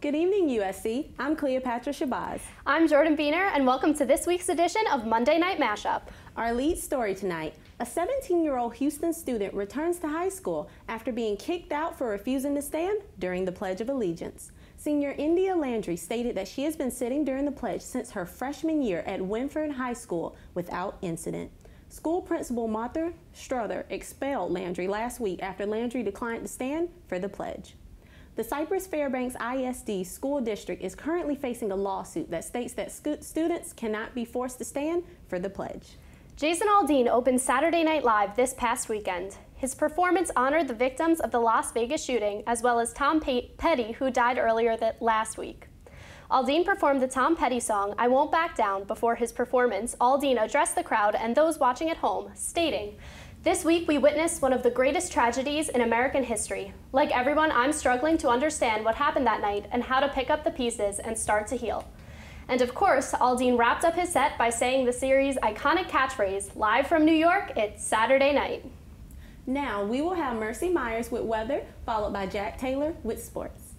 Good evening, USC. I'm Cleopatra Shabazz. I'm Jordan Beener, and welcome to this week's edition of Monday Night Mashup. Our lead story tonight, a 17-year-old Houston student returns to high school after being kicked out for refusing to stand during the Pledge of Allegiance. Senior India Landry stated that she has been sitting during the pledge since her freshman year at Winford High School without incident. School principal Martha Strother expelled Landry last week after Landry declined to stand for the pledge. The Cypress Fairbanks ISD school district is currently facing a lawsuit that states that students cannot be forced to stand for the pledge. Jason Aldean opened Saturday Night Live this past weekend. His performance honored the victims of the Las Vegas shooting, as well as Tom Petty, who died earlier last week. Aldean performed the Tom Petty song, "I Won't Back Down." Before his performance, Aldean addressed the crowd and those watching at home, stating, "This week we witnessed one of the greatest tragedies in American history. Like everyone, I'm struggling to understand what happened that night and how to pick up the pieces and start to heal." And of course, Aldean wrapped up his set by saying the series' iconic catchphrase, "Live from New York, it's Saturday night." Now we will have Mercy Myers with weather, followed by Jack Taylor with sports.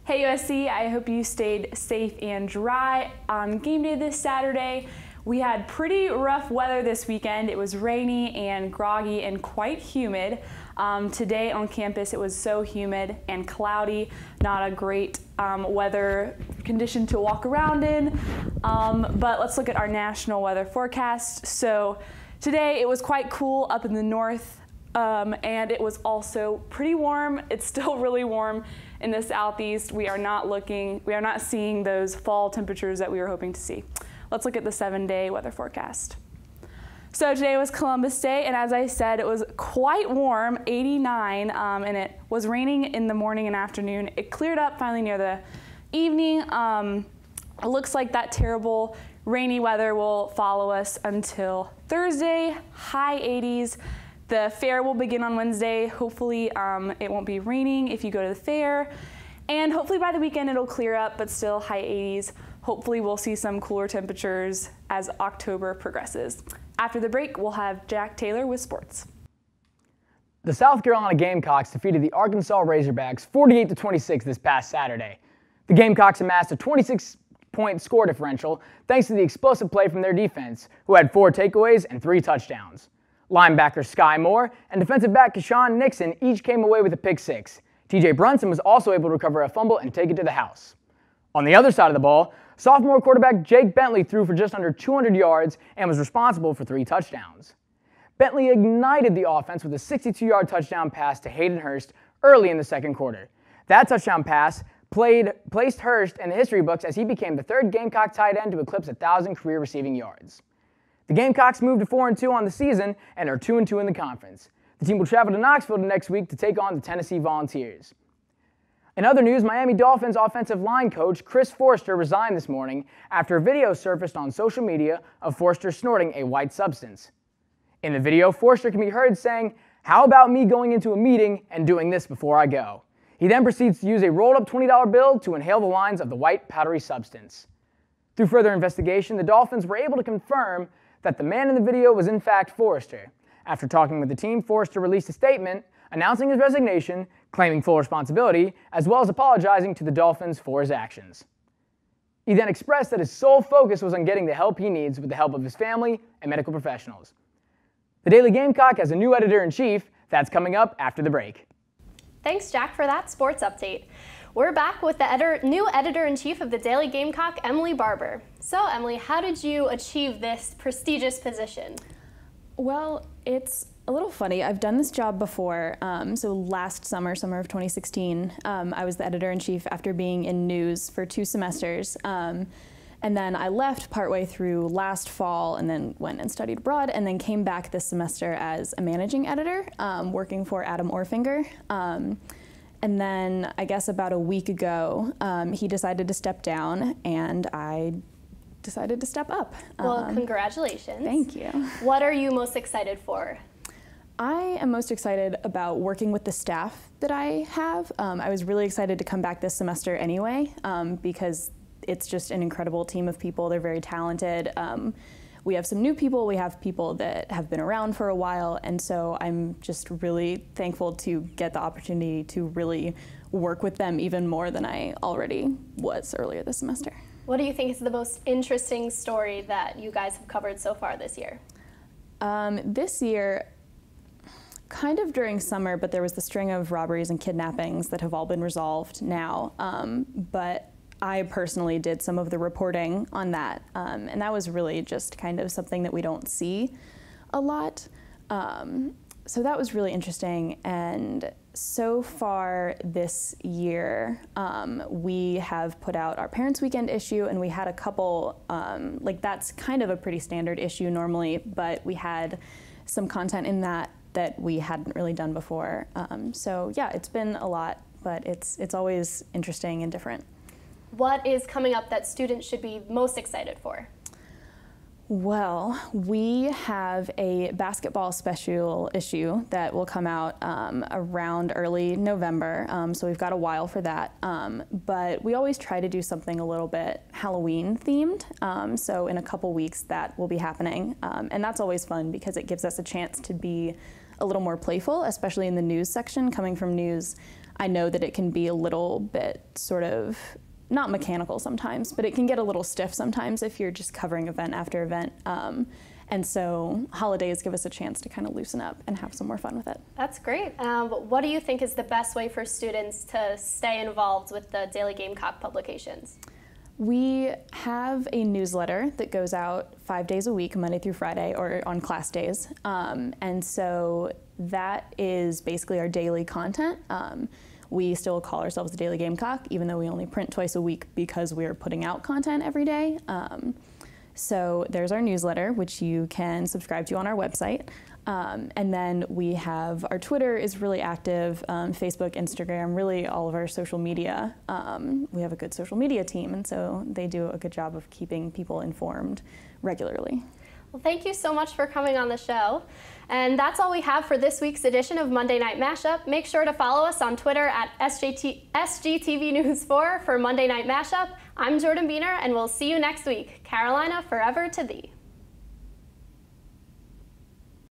Hey USC, I hope you stayed safe and dry on game day this Saturday. We had pretty rough weather this weekend. It was rainy and groggy and quite humid. Today on campus it was so humid and cloudy, not a great weather condition to walk around in. But let's look at our national weather forecast. So today it was quite cool up in the north. And it was also pretty warm. It's still really warm in the southeast. We are not seeing those fall temperatures that we were hoping to see. Let's look at the 7-day weather forecast. So today was Columbus Day, and as I said, it was quite warm, 89, and it was raining in the morning and afternoon. It cleared up finally near the evening. It looks like that terrible rainy weather will follow us until Thursday, high 80s. The fair will begin on Wednesday. Hopefully it won't be raining if you go to the fair. And hopefully by the weekend it'll clear up, but still high 80s. Hopefully we'll see some cooler temperatures as October progresses. After the break, we'll have Jack Taylor with sports. The South Carolina Gamecocks defeated the Arkansas Razorbacks 48-26 this past Saturday. The Gamecocks amassed a 26-point score differential thanks to the explosive play from their defense, who had 4 takeaways and 3 touchdowns. Linebacker Sky Moore and defensive back Keshawn Nixon each came away with a pick 6. TJ Brunson was also able to recover a fumble and take it to the house. On the other side of the ball, sophomore quarterback Jake Bentley threw for just under 200 yards and was responsible for 3 touchdowns. Bentley ignited the offense with a 62-yard touchdown pass to Hayden Hurst early in the second quarter. That touchdown pass placed Hurst in the history books as he became the 3rd Gamecock tight end to eclipse 1,000 career receiving yards. The Gamecocks moved to 4-2 on the season and are 2-2 in the conference. The team will travel to Knoxville next week to take on the Tennessee Volunteers. In other news, Miami Dolphins offensive line coach Chris Forster resigned this morning after a video surfaced on social media of Forster snorting a white substance. In the video, Forster can be heard saying, "How about me going into a meeting and doing this before I go?" He then proceeds to use a rolled-up $20 bill to inhale the lines of the white powdery substance. Through further investigation, the Dolphins were able to confirm that the man in the video was in fact Forster. After talking with the team, Forster released a statement announcing his resignation, claiming full responsibility, as well as apologizing to the Dolphins for his actions. He then expressed that his sole focus was on getting the help he needs with the help of his family and medical professionals. The Daily Gamecock has a new editor-in-chief. That's coming up after the break. Thanks, Jack, for that sports update. We're back with the new editor-in-chief of the Daily Gamecock, Emily Barber. So, Emily, how did you achieve this prestigious position? Well, it's a little funny. I've done this job before. So last summer of 2016, I was the editor-in-chief after being in news for 2 semesters. And then I left partway through last fall and then went and studied abroad and then came back this semester as a managing editor, working for Adam Orfinger. And then I guess about a week ago, he decided to step down and I decided to step up. Well, congratulations. Thank you. What are you most excited for? I am most excited about working with the staff that I have. I was really excited to come back this semester anyway, because it's just an incredible team of people. They're very talented. We have some new people, we have people that have been around for a while, and so I'm just really thankful to get the opportunity to really work with them even more than I already was earlier this semester. What do you think is the most interesting story that you guys have covered so far this year? This year, kind of during summer, but there was the string of robberies and kidnappings that have all been resolved now. But I personally did some of the reporting on that, and that was really just kind of something that we don't see a lot. So that was really interesting, and so far this year, we have put out our Parents Weekend issue, and we had a couple, like that's kind of a pretty standard issue normally, but we had some content in that we hadn't really done before. So yeah, it's been a lot, but it's always interesting and different. What is coming up that students should be most excited for? Well, we have a basketball special issue that will come out around early November, so we've got a while for that. But we always try to do something a little bit Halloween themed, so in a couple weeks that will be happening. And that's always fun because it gives us a chance to be a little more playful, especially in the news section. Coming from news, I know that it can be a little bit sort of not mechanical sometimes, but it can get a little stiff sometimes if you're just covering event after event. And so holidays give us a chance to kind of loosen up and have some more fun with it. That's great. What do you think is the best way for students to stay involved with the Daily Gamecock publications? We have a newsletter that goes out 5 days a week, Monday through Friday, or on class days. And so that is basically our daily content. We still call ourselves the Daily Gamecock, even though we only print twice a week because we're putting out content every day. So there's our newsletter, which you can subscribe to on our website. And then we have our Twitter is really active, Facebook, Instagram, really all of our social media. We have a good social media team, and so they do a good job of keeping people informed regularly. Well, thank you so much for coming on the show. And that's all we have for this week's edition of Monday Night Mashup. Make sure to follow us on Twitter at SGTV News 4 for Monday Night Mashup. I'm Jordan Beener, and we'll see you next week. Carolina, forever to thee.